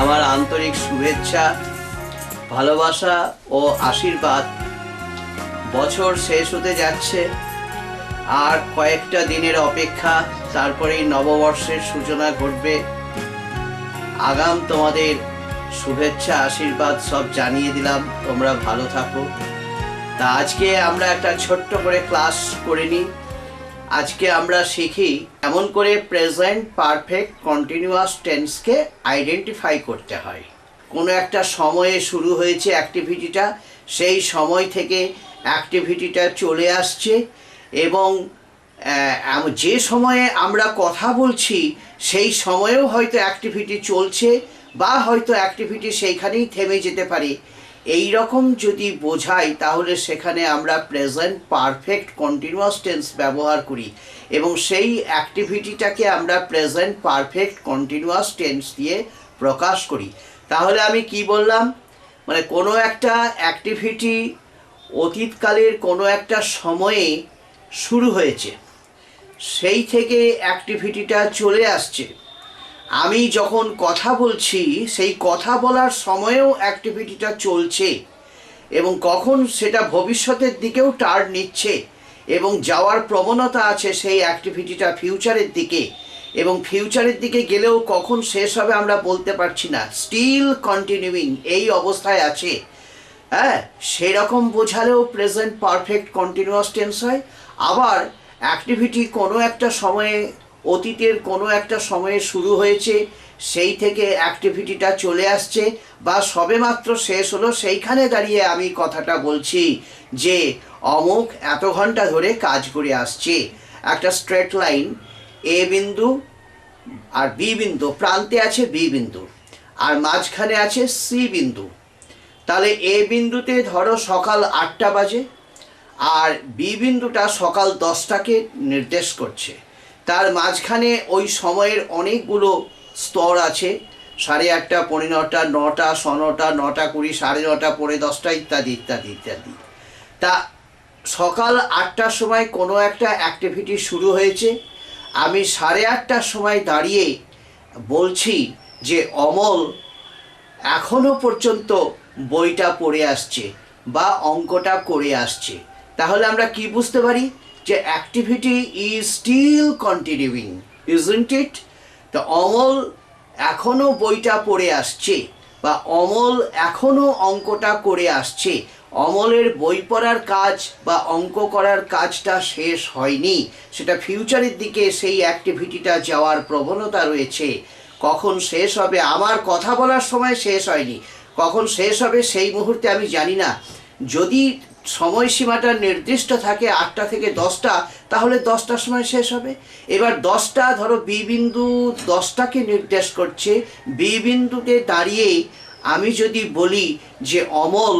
আমার আন্তরিক শুভেচ্ছা, ভালোবাসা ও আশীর্বাদ। বছর শেষ হতে যাচ্ছে, আর কয়েকটা দিনের অপেক্ষা, তারপরেই নববর্ষের সূচনা ঘটবে। আগাম তোমাদের শুভেচ্ছা আশীর্বাদ সব জানিয়ে দিলাম, তোমরা ভালো থাকো। তা আজকে আমরা একটা ছোট্ট করে ক্লাস করে নিই। আজকে আমরা শিখি কেমন করে প্রেজেন্ট পারফেক্ট কন্টিনিউয়াস টেন্সকে আইডেন্টিফাই করতে হয়। কোনো একটা সময়ে শুরু হয়েছে অ্যাক্টিভিটিটা, সেই সময় থেকে অ্যাক্টিভিটিটা চলে আসছে, এবং যে সময়ে আমরা কথা বলছি সেই সময়েও হয়তো অ্যাক্টিভিটি চলছে, বা হয়তো অ্যাক্টিভিটি সেইখানেই থেমে যেতে পারে। এই রকম যদি বোঝাই তাহলে সেখানে আমরা প্রেজেন্ট পারফেক্ট কন্টিনিউয়াস টেন্স ব্যবহার করি, এবং সেই অ্যাক্টিভিটিটাকে আমরা প্রেজেন্ট পারফেক্ট কন্টিনিউয়াস টেন্স দিয়ে প্রকাশ করি। তাহলে আমি কি বললাম, মানে কোনো একটা অ্যাক্টিভিটি অতীতকালের কোনো একটা সময়ে শুরু হয়েছে, সেই থেকে অ্যাক্টিভিটিটা চলে আসছে। আমি যখন কথা বলছি সেই কথা বলার সময়েও অ্যাক্টিভিটিটা চলছে, এবং কখন সেটা ভবিষ্যতের দিকেও টার্ন নিচ্ছে এবং যাওয়ার প্রবণতা আছে সেই অ্যাক্টিভিটিটা ফিউচারের দিকে, এবং ফিউচারের দিকে গেলেও কখন শেষ হবে আমরা বলতে পারছি না, স্টিল কন্টিনিউইং এই অবস্থায় আছে। হ্যাঁ, সেরকম বোঝালেও প্রেজেন্ট পারফেক্ট কন্টিনিউয়াস টেন্স হয়। আবার অ্যাক্টিভিটি কোনো একটা সময়ে, অতীতের কোনো একটা সময়ে শুরু হয়েছে, সেই থেকে অ্যাক্টিভিটিটা চলে আসছে বা সবেমাত্র শেষ হলো, সেইখানে দাঁড়িয়ে আমি কথাটা বলছি যে অমুক এত ঘন্টা ধরে কাজ করে আসছে। একটা স্ট্রেট লাইন, এ বিন্দু আর বি বিন্দু, প্রান্তে আছে বি বিন্দু আর মাঝখানে আছে সি বিন্দু। তাহলে এ বিন্দুতে ধরো সকাল 8টা বাজে, আর বি বিন্দুটা সকাল 10টাকে নির্দেশ করছে। তার মাঝখানে ওই সময়ের অনেকগুলো স্তর আছে, 8:30, 9:45, 9টা, 9:30, 9:20, 9:30, 10:30 ইত্যাদি ইত্যাদি ইত্যাদি। তা সকাল 8টার সময় কোনো একটা অ্যাক্টিভিটি শুরু হয়েছে, আমি 8:30টার সময় দাঁড়িয়ে বলছি যে অমল এখনো পর্যন্ত বইটা পড়ে আসছে বা অঙ্কটা করে আসছে। তাহলে আমরা কি বুঝতে পারি যে activity is still continuing, isn't it? তো অমল এখনো বইটা পড়ে আসছে বা অমল এখনো অঙ্কটা করে আসছে। অমলের বই পড়ার কাজ বা অঙ্ক করার কাজটা শেষ হয়নি, সেটা ফিউচারের দিকে সেই অ্যাক্টিভিটিটা যাওয়ার প্রবণতা রয়েছে। কখন শেষ হবে, আমার কথা বলার সময় শেষ হয়নি, কখন শেষ হবে সেই মুহূর্তে আমি জানি না। যদি সময়সীমাটা নির্দিষ্ট থাকে 8টা থেকে 10টা, তাহলে 10টার সময় শেষ হবে। এবার 10টা, ধরো বি বিন্দু 10টাকে নির্দেশ করছে, বি বিন্দুতে দাঁড়িয়ে আমি যদি বলি যে অমল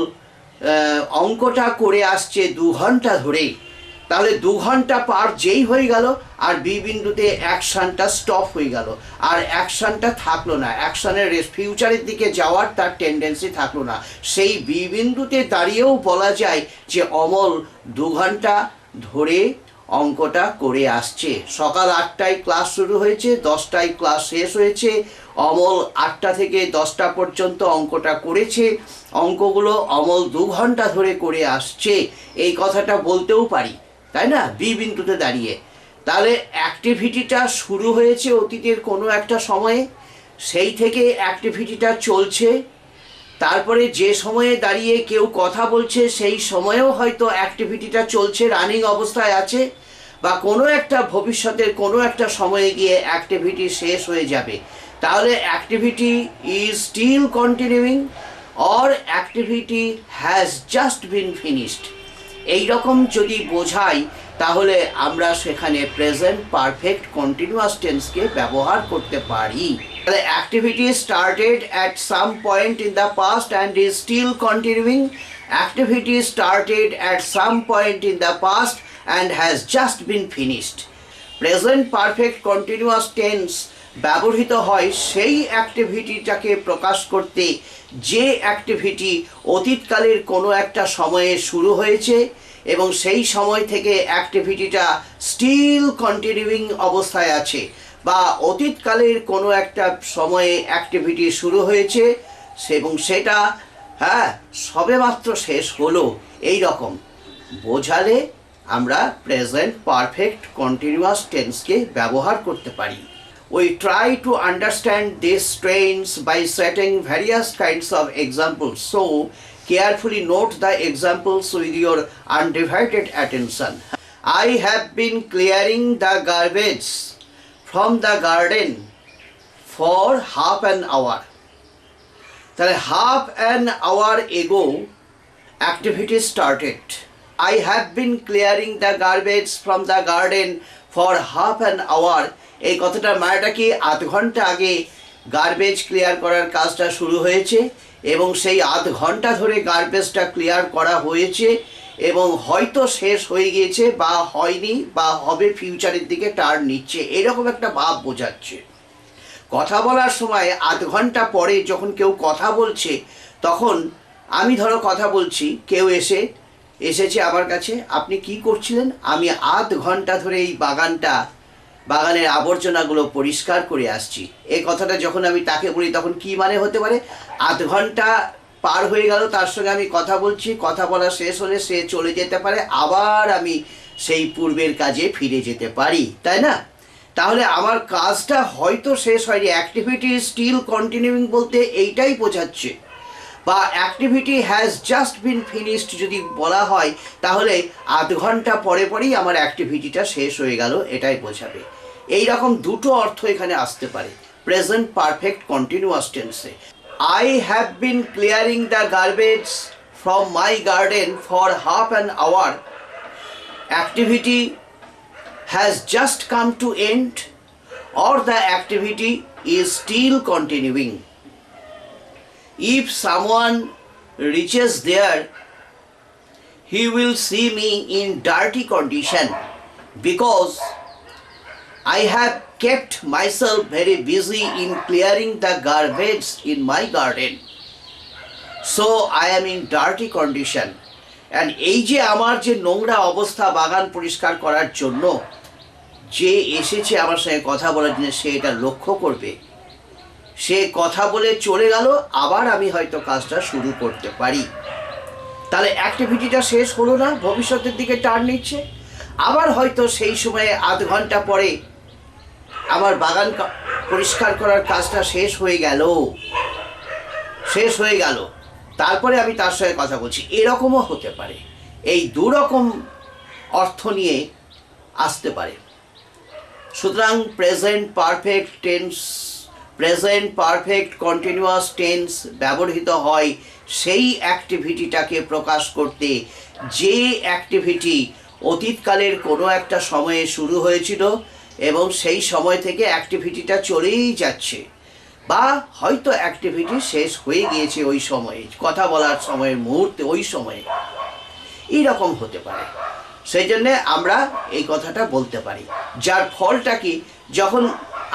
অঙ্কটা করে আসছে 2 ঘন্টা ধরে, তাহলে 2 ঘন্টা পার যেই হয়ে গেল আর বি বিন্দুতে অ্যাকশানটা স্টপ হয়ে গেল, আর অ্যাকশানটা থাকলো না, অ্যাকশানের ফিউচারের দিকে যাওয়ার তার টেন্ডেন্সি থাকলো না। সেই বি বিন্দুতে দাঁড়িয়েও বলা যায় যে অমল 2 ঘন্টা ধরে অঙ্কটা করে আসছে। সকাল 8টায় ক্লাস শুরু হয়েছে, 10টায় ক্লাস শেষ হয়েছে, অমল 8টা থেকে 10টা পর্যন্ত অঙ্কটা করেছে, অঙ্কগুলো অমল 2 ঘন্টা ধরে করে আসছে। এই কথাটা বলতেও পারি, তাই না, বি বিন্দুতে দাঁড়িয়ে। তাহলে অ্যাক্টিভিটিটা শুরু হয়েছে অতীতের কোনো একটা সময়ে, সেই থেকে অ্যাক্টিভিটিটা চলছে। তারপরে যে সময়ে দাঁড়িয়ে কেউ কথা বলছে সেই সময়েও হয়তো অ্যাক্টিভিটিটা চলছে, রানিং অবস্থায় আছে, বা কোনো একটা ভবিষ্যতের কোনো একটা সময়ে গিয়ে অ্যাক্টিভিটি শেষ হয়ে যাবে। তাহলে activity is still continuing or activity has just been finished. এই রকম যদি বোঝাই তাহলে আমরা সেখানে প্রেজেন্ট পারফেক্ট কন্টিনিউয়াস টেন্সকে ব্যবহার করতে পারি। তাহলে activity started at some point in the past and is still continuing. Activity started at some point in the past and has just been finished. Present perfect continuous tense ব্যবহৃত হয় সেই অ্যাক্টিভিটিটাকে প্রকাশ করতে যে activity অতীতকালের কোনো একটা সময়ে শুরু হয়েছে এবং সেই সময় থেকে অ্যাক্টিভিটিটা স্টিল কন্টিনিউইং অবস্থায় আছে, বা অতীতকালের কোনো একটা সময়ে অ্যাক্টিভিটি শুরু হয়েছে এবং সেটা সবেমাত্র শেষ হলো, এই রকম বোঝালে আমরা প্রেজেন্ট পারফেক্ট কন্টিনিউয়াস টেন্সকে ব্যবহার করতে পারি। We try to understand these strains by setting various kinds of examples. So, carefully note the examples with your undivided attention. I have been clearing the garbage from the garden for half an hour. তাহলে half an hour ago activity started. I have been clearing the garbage from the garden for half an hour. এই কথাটার মানেটা কি? আধ ঘন্টা আগে garbage clear করার কাজটা শুরু হয়েছে এবং সেই আধ ঘন্টা ধরে গার্বেজটা ক্লিয়ার করা হয়েছে এবং হয়তো শেষ হয়ে গিয়েছে বা হয়নি বা হবে, ফিউচারের দিকে টার্ন নিচ্ছে, এরকম একটা ভাব বোঝাচ্ছে। কথা বলার সময় আধ ঘন্টা পরে যখন কেউ কথা বলছে, তখন আমি ধরো কথা বলছি, কেউ এসেছে আমার কাছে, আপনি কি করছিলেন? আমি আধ ঘন্টা ধরে এই বাগানের আবর্জনাগুলো পরিষ্কার করে আসছি। এই কথাটা যখন আমি তাকে বলি তখন কি মানে হতে পারে? আধ ঘন্টা পার হয়ে গেল, তার সঙ্গে আমি কথা বলছি, কথা বলা শেষ হলে সে চলে যেতে পারে, আবার আমি সেই পূর্বের কাজে ফিরে যেতে পারি, তাই না? তাহলে আমার কাজটা হয়তো শেষ হয়নি, অ্যাক্টিভিটি স্টিল কন্টিনিউইং বলতে এইটাই বোঝাচ্ছে। বা activity has just been finished যদি বলা হয়, তাহলে আধ ঘন্টা পরেই আমার অ্যাক্টিভিটিটা শেষ হয়ে গেল, এটাই বোঝাবে। এই রকম দুটো অর্থ এখানে আসতে পারে প্রেজেন্ট পারফেক্ট কন্টিনিউয়াস টেন্সে। I have been clearing the garbage from my garden for half an hour. Activity has just come to end, or the activity is still continuing. If someone reaches there, he will see me in dirty condition because I have kept myself very busy in clearing the garbage in my garden. So I am in dirty condition. And এই যে আমার যে নোংরা অবস্থা বাগান পরিষ্কার করার জন্য, যে এসেছে আমার সঙ্গে কথা বলার জন্য, সে এটা লক্ষ্য করবে, সে কথা বলে চলে গেল, আবার আমি হয়তো কাজটা শুরু করতে পারি। তাহলে অ্যাক্টিভিটিটা শেষ হলো না, ভবিষ্যতের দিকে টার্ন নিচ্ছে। আবার হয়তো সেই সময়ে আধ ঘন্টা পরে আমার বাগান পরিষ্কার করার কাজটা শেষ হয়ে গেল, তারপরে আমি তার সঙ্গে কথা বলছি, এরকমও হতে পারে। এই দুরকম অর্থ নিয়ে আসতে পারে। সুতরাং প্রেজেন্ট পারফেক্ট কন্টিনিউয়াস টেন্স ব্যবহৃত হয় সেই অ্যাক্টিভিটিটাকে প্রকাশ করতে, যে অ্যাক্টিভিটি অতীতকালের কোনো একটা সময়ে শুরু হয়েছিল এবং সেই সময় থেকে অ্যাক্টিভিটিটা চলেই যাচ্ছে, বা হয়তো অ্যাক্টিভিটি শেষ হয়ে গিয়েছে ওই সময়ে, কথা বলার সময়ের মুহূর্তে, ওই সময়ে, এইরকম হতে পারে। সেই জন্যে আমরা এই কথাটা বলতে পারি। যার ফলটা কি, যখন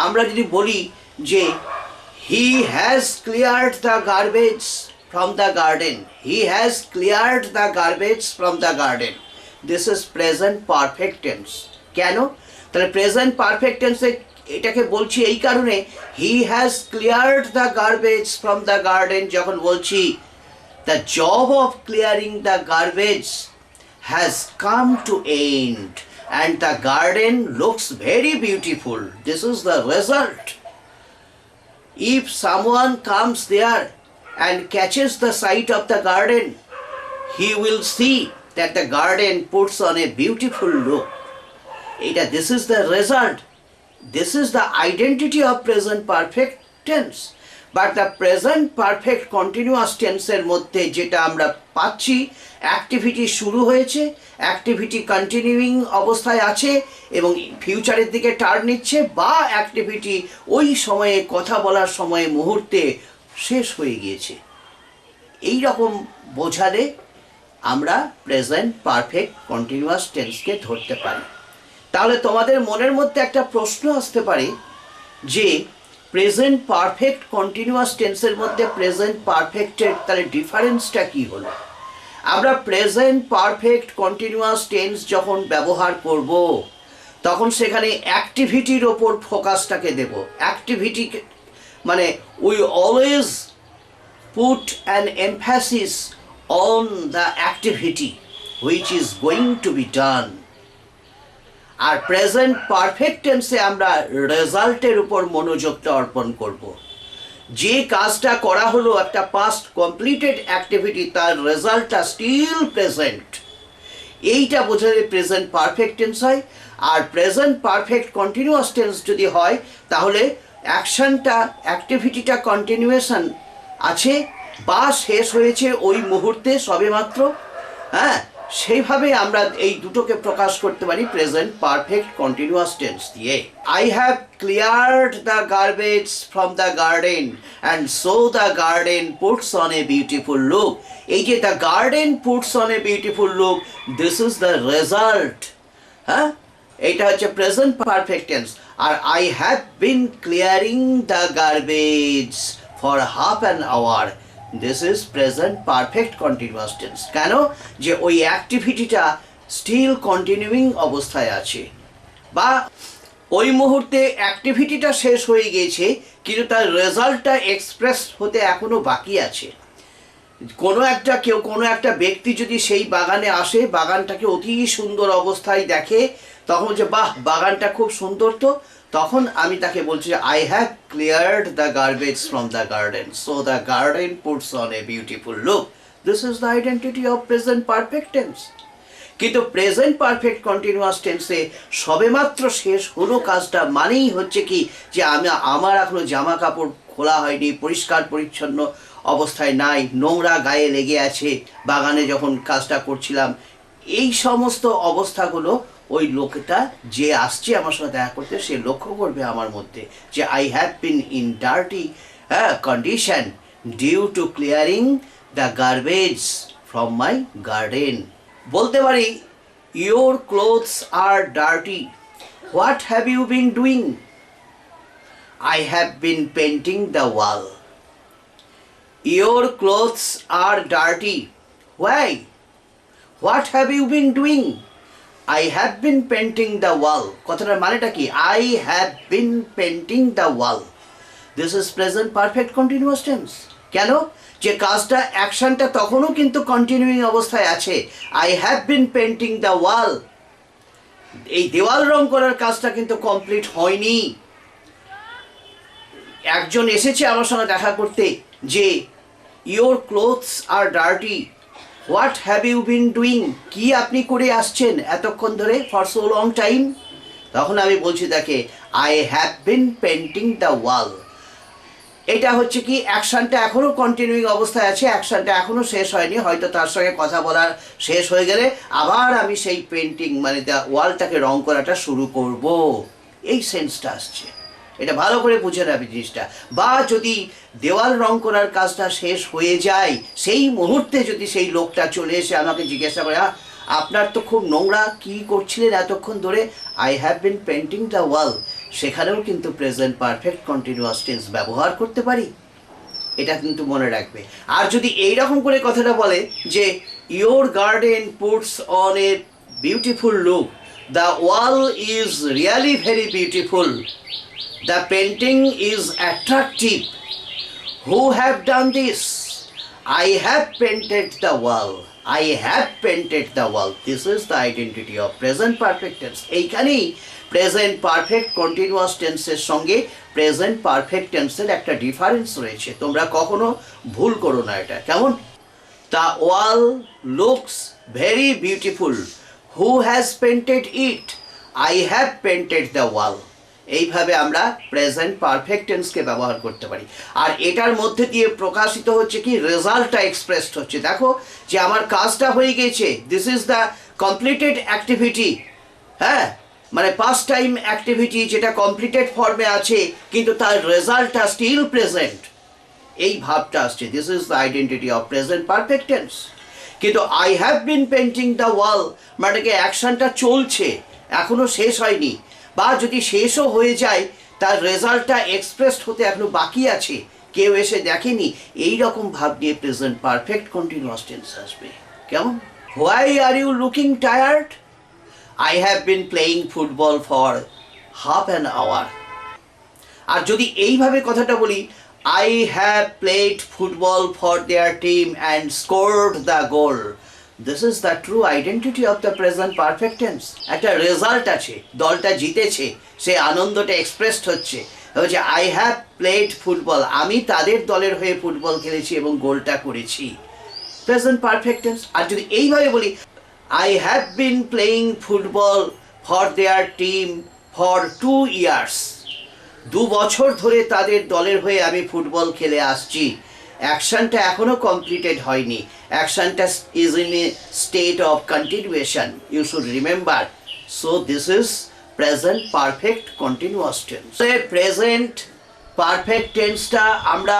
আমরা যদি বলি যে he has cleared the garbage from the garden, this is present perfect tense. কেন? তাহলে প্রেজেন্ট পারফেক্ট টেন্সে এটাকে বলছি এই কারণে, he has cleared the garbage from the garden যখন বলছি, the job of clearing the garbage has come to end and the garden looks very beautiful. This is the result. If someone comes there and catches the sight of the garden, he will see that the garden puts on a beautiful look. This is the result. This is the identity of present perfect tense. But the present perfect continuous tense এর মধ্যে যেটা আমরা পাচ্ছি, activity শুরু হয়েছে, activity continuing অবস্থায় আছে এবং ফিউচারের দিকে টার্ন নিচ্ছে, বা অ্যাক্টিভিটি ওই সময়ে কথা বলার সময়ে মুহূর্তে শেষ হয়ে গিয়েছে, এই রকম বোঝালে আমরা প্রেজেন্ট পারফেক্ট কন্টিনিউয়াস টেন্সকে ধরতে পারি। তাহলে তোমাদের মনের মধ্যে একটা প্রশ্ন আসতে পারে যে প্রেজেন্ট পারফেক্ট কন্টিনিউয়াস টেন্সের মধ্যে প্রেজেন্ট পারফেক্টের তাহলে ডিফারেন্সটা কী হলো? আমরা প্রেজেন্ট পারফেক্ট কন্টিনিউয়াস টেন্স যখন ব্যবহার করব, তখন সেখানে অ্যাক্টিভিটির ওপর ফোকাসটাকে দেব। অ্যাক্টিভিটি মানে we always put an emphasis on the activity which is going to be done. আর প্রেজেন্ট পারফেক্ট টেন্সে আমরা রেজাল্টের উপর মনোযোগটা অর্পণ করব। যে কাজটা করা হলো একটা পাস্ট কমপ্লিটেড অ্যাক্টিভিটি, তার রেজাল্টটা স্টিল প্রেজেন্ট, এইটা বোঝালে প্রেজেন্ট পারফেক্ট টেন্স হয়। আর প্রেজেন্ট পারফেক্ট কন্টিনিউয়াস টেন্স যদি হয় তাহলে অ্যাকশনটা অ্যাক্টিভিটিটা কন্টিনিউয়েশন আছে বা শেষ হয়েছে ওই মুহূর্তে সবেমাত্র, হ্যাঁ, সেইভাবে আমরা এই দুটোকে প্রকাশ করতে পারি প্রেজেন্ট পারফেক্ট কন্টিনিউয়াস টেন্স দিয়ে। I have cleared the garbage from the garden and so the garden puts on a beautiful look. এই যে the garden puts on a beautiful look, this is the result. হ্যাঁ, এইটা হচ্ছে present perfect tense. আর I have been clearing the garbage for half an hour, this is present perfect continuous tense. কেন? যে ওই অ্যাক্টিভিটিটা still continuing অবস্থায় আছে, বা ওই মুহূর্তে অ্যাক্টিভিটিটা শেষ হয়ে গিয়েছে কিন্তু তার রেজাল্টটা এক্সপ্রেস হতে এখনো বাকি আছে। কোনো একটা ব্যক্তি যদি সেই বাগানে আসে, বাগানটাকে অতি সুন্দর অবস্থায় দেখে, তখন যে বাহ বাগানটা খুব সুন্দর, তো তখন আমি তাকে বলছি যে I have cleared the garbage from the garden so the garden puts on a beautiful look, this is the identity of present perfect tense. কিন্তু প্রেজেন্ট পারফেক্ট কন্টিনিউয়াস টেন্সে সবেমাত্র শেষ হলো কাজটা মানেই হচ্ছে কি যে আমার এখনো জামা কাপড় খোলা হয়নি, পরিষ্কার পরিচ্ছন্ন অবস্থায় নাই, নোংরা গায়ে লেগে আছে বাগানে যখন কাজটা করছিলাম। এই সমস্ত অবস্থাগুলো ওই লোকটা যে আসছে আমার সাথে দেখা করতে, সে লক্ষ্য করবে আমার মধ্যে যে I have been in dirty condition due to clearing the garbage from my garden. বলতে পারি your clothes are dirty, what have you been doing? I have been painting the wall. Your clothes are dirty. Why? What have you been doing? I have been painting the wall. কথাটার মানেটা কি? I have been painting the wall. This is present perfect continuous tense. কেন? যে কাজটা অ্যাকশনটা তখনও কিন্তু continuing অবস্থায় আছে। I have been painting the wall. এই দেওয়াল রং করার কাজটা কিন্তু কমপ্লিট হয়নি। একজন এসেছে আমার সঙ্গে দেখা করতে যে your clothes are dirty, what have you been doing? কি আপনি করে আসছেন এতক্ষণ ধরে, ফর সো লং টাইম? তখন আমি বলছি তাকে I have been painting the wall. এটা হচ্ছে কি অ্যাকশনটা এখনও কন্টিনিউইং অবস্থায় আছে, অ্যাকশনটা এখনও শেষ হয়নি। হয়তো তার সঙ্গে কথা বলার শেষ হয়ে গেলে আবার আমি সেই পেন্টিং মানে দ্য ওয়ালটাকে রং করাটা শুরু করব, এই সেন্সটা আসছে। এটা ভালো করে বুঝে নেবে জিনিসটা। বা যদি দেওয়াল রং করার কাজটা শেষ হয়ে যায়, সেই মুহূর্তে যদি সেই লোকটা চলে এসে আমাকে জিজ্ঞাসা করে আপনার তো খুব নোংরা, কি করছিলেন এতক্ষণ ধরে? I have been painting the wall. সেখানেও কিন্তু প্রেজেন্ট পারফেক্ট কন্টিনিউয়াস টেন্স ব্যবহার করতে পারি, এটা কিন্তু মনে রাখবে। আর যদি এইরকম করে কথাটা বলে যে your garden puts on a beautiful look, the wall is really very beautiful, the painting is attractive, who have done this? I have painted the wall. I have painted the wall. This is the identity of present perfect tense. এইখানেই present perfect continuous টেন্সের সঙ্গে present perfect টেন্সের একটা difference রয়েছে, তোমরা কখনো ভুল করো না এটা। কেমন? The wall looks very beautiful. Who has painted it? I have painted the wall. এইভাবে আমরা প্রেজেন্ট পারফেক্ট টেন্সকে ব্যবহার করতে পারি। আর এটার মধ্যে দিয়ে প্রকাশিত হচ্ছে কি রেজাল্টটা এক্সপ্রেসড হচ্ছে। দেখো যে আমার কাজটা হয়ে গেছে, this is the completed activity. হ্যাঁ, মানে পাস্ট টাইম অ্যাক্টিভিটি যেটা কমপ্লিটেড ফর্মে আছে কিন্তু তার রেজাল্টটা স্টিল প্রেজেন্ট, এই ভাবটা আসছে। This is the identity of present perfect tense. কিন্তু I have been painting the wall মানে কি অ্যাকশনটা চলছে, এখনো শেষ হয়নি, বা যদি শেষও হয়ে যায় তার রেজাল্টটা এক্সপ্রেসড হতে এখনো বাকি আছে, কেউ এসে দেখেনি, এই রকম ভাব নিয়ে প্রেজেন্ট পারফেক্ট কন্টিনিউয়াস টেন্স আসবে। কেমন? Why are you looking tired? I have been playing football for half an hour. আর যদি এইভাবে কথাটা বলি, I have played football for their team and scored the goal. This is the true identity of the present perfect tense. একটা result আছে, দলটা জিতেছে, সে আনন্দটা এক্সপ্রেসড হচ্ছে। হচ্ছে I have played football, আমি তাদের দলের হয়ে ফুটবল খেলেছি এবং গোলটা করেছি। Present perfect tense. আর যদি এইভাবে বলি, I have been playing football for their team for 2 years. 2 বছর ধরে তাদের দলের হয়ে আমি ফুটবল খেলে আসছি। অ্যাকশনটা এখনো কমপ্লিটেড হয়নি, অ্যাকশনটা is in a state of continuation, you should remember. So this is present perfect continuous tense. Present perfect টেন্সটা আমরা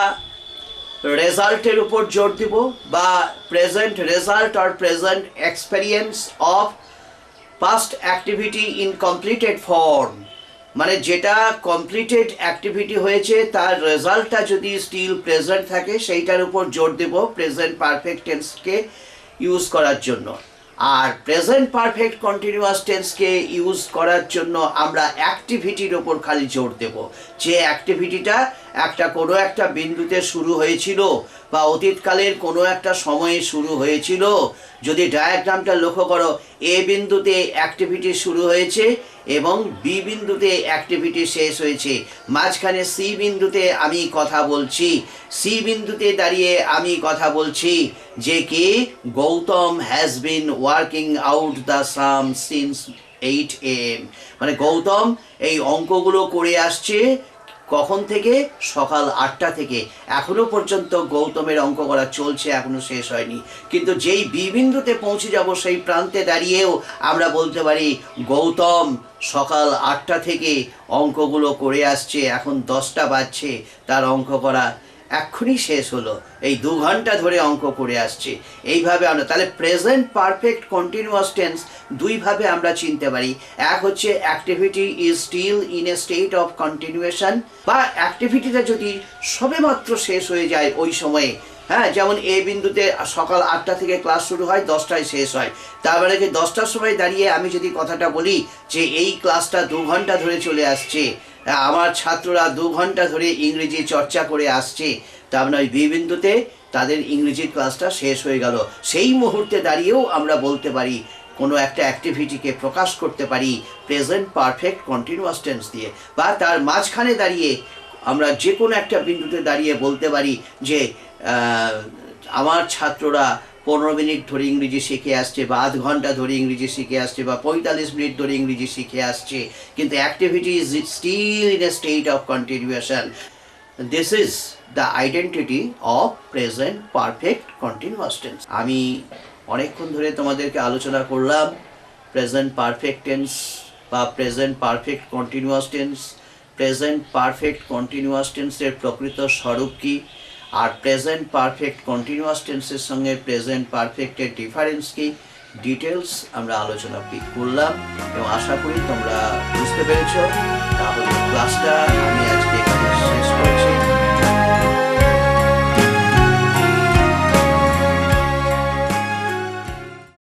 রেজাল্টের উপর জোর দিব, বা present result or present experience of past activity in completed form, মানে যেটা কমপ্লিটেড অ্যাক্টিভিটি হয়েছে তার রেজাল্টটা যদি স্টিল প্রেজেন্ট থাকে সেইটার উপর জোর দেব প্রেজেন্ট পারফেক্ট টেন্সকে ইউজ করার জন্য। আর প্রেজেন্ট পারফেক্ট কন্টিনিউয়াস টেন্সকে ইউজ করার জন্য আমরা অ্যাক্টিভিটির ওপর খালি জোর দেব, যে অ্যাক্টিভিটিটা কোনো একটা বিন্দুতে শুরু হয়েছিল বা অতীতকালের কোনো একটা সময়ে শুরু হয়েছিল। যদি ডায়াগ্রামটা লক্ষ্য করো, এ বিন্দুতে অ্যাক্টিভিটি শুরু হয়েছে এবং বি বিন্দুতে অ্যাক্টিভিটি শেষ হয়েছে, মাঝখানে সি বিন্দুতে আমি কথা বলছি, সি বিন্দুতে দাঁড়িয়ে আমি কথা বলছি যে কি Gautam has been working out the some since 8 AM, মানে গৌতম এই অঙ্কগুলো করে আসছে কখন থেকে? সকাল 8টা থেকে। এখনো পর্যন্ত গৌতমের অঙ্ক করা চলছে, এখনো শেষ হয়নি। কিন্তু যেই বি বিন্দুতে পৌঁছে যাব সেই প্রান্তে দাঁড়িয়েও আমরা বলতে পারি গৌতম সকাল 8টা থেকে অঙ্কগুলো করে আসছে, এখন 10টা বাজছে, তার অঙ্ক করা এক্ষুনি শেষ হলো, এই 2 ঘন্টা ধরে অঙ্ক করে আসছে। এইভাবে আমরা তাহলে প্রেজেন্ট পারফেক্ট কন্টিনিউয়াস টেন্স দুইভাবে আমরা চিনতে পারি। এক হচ্ছে activity is still in a state of continuation, বা অ্যাক্টিভিটিটা যদি সবেমাত্র শেষ হয়ে যায় ওই সময়ে, হ্যাঁ, যেমন এ বিন্দুতে সকাল 8টা থেকে ক্লাস শুরু হয়, 10টায় শেষ হয়, তার মানে কি 10টার সময় দাঁড়িয়ে আমি যদি কথাটা বলি যে এই ক্লাসটা 2 ঘন্টা ধরে চলে আসছে, আমার ছাত্ররা 2 ঘন্টা ধরে ইংরেজি চর্চা করে আসছে, তার মানে ওই বি বিন্দুতে তাদের ইংরেজির ক্লাসটা শেষ হয়ে গেল। সেই মুহূর্তে দাঁড়িয়েও আমরা বলতে পারি, কোনো একটা অ্যাক্টিভিটিকে প্রকাশ করতে পারি প্রেজেন্ট পারফেক্ট কন্টিনিউয়াস টেন্স দিয়ে, বা তার মাঝখানে দাঁড়িয়ে আমরা যে কোনো একটা বিন্দুতে দাঁড়িয়ে বলতে পারি যে আমার ছাত্ররা 15 মিনিট ধরে ইংরেজি শিখে আসছে, বা আধ ঘন্টা ধরে ইংরেজি শিখে আসছে, বা 45 মিনিট ধরে ইংরেজি শিখে আসছে, কিন্তু activity is still in a state of continuation. This is the identity of present perfect continuous tense. আমি অনেকক্ষণ ধরে তোমাদেরকে আলোচনা করলাম প্রেজেন্ট পারফেক্ট টেন্স বা present perfect continuous tense. Present perfect continuous টেন্সের প্রকৃত স্বরূপ কী, আর প্রেজেন্ট পারফেক্ট কন্টিনিউয়াস টেন্সের সঙ্গে প্রেজেন্ট পারফেক্টের ডিফারেন্স কী, ডিটেলস আমরা আলোচনা করলাম এবং আশা করি তোমরা বুঝতে পেরেছ। তাহলে ক্লাসটা আমি আজকে এখানে শেষ করছি।